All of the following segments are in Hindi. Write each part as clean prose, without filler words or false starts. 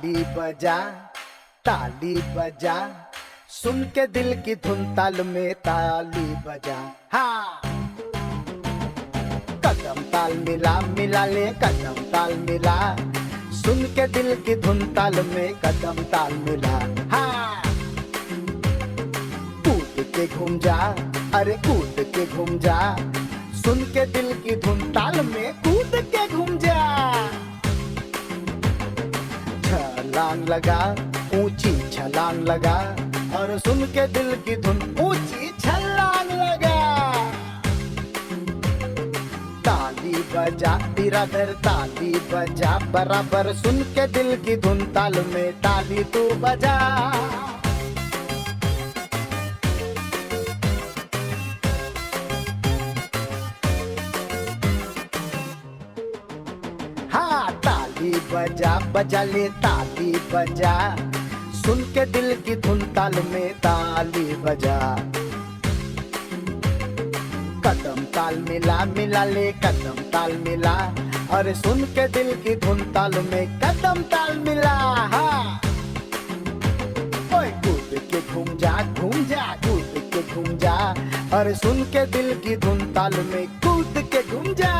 ताली बजा, ताली बजा, सुन के दिल की धुन ताल में ताली बजा। हाँ, कदम ताल मिला, मिला ले कदम ताल मिला, सुन के दिल की धुन ताल में कदम ताल मिला। हाँ, कूद के घूम जा, अरे कूद के घूम जा, सुन के दिल की धुन ताल में कूद के घूम जा। छलांग लगा, ऊंची छलांग लगा, और सुन के दिल की धुन ऊंची छलांग लगा। ताली बजा बिरादर, ताली बजा बराबर, सुन के दिल की धुन ताल में ताली तू बजा। हाँ, ताली बजा, बजा ले ताली बजा, सुन के दिल की धुन ताल में ताली बजा। कदम ताल मिला, मिला ले कदम ताल मिला, और सुन के दिल की धुन ताल में कदम ताल मिला। हाँ, ओए कूद के घूम जा, घूम जा, कूद के घूम जा, और सुन के दिल की धुन ताल में कूद के घूम जा।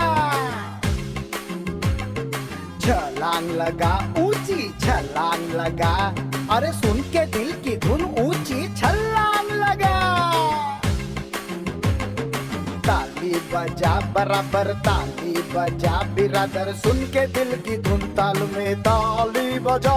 छलांग लगा, ऊंची छलांग लगा, अरे सुन के दिल की धुन ऊंची छलांग लगा। ताली बजा बराबर, ताली बजा बिरादर, सुन के दिल की धुन ताल में ताली बजा।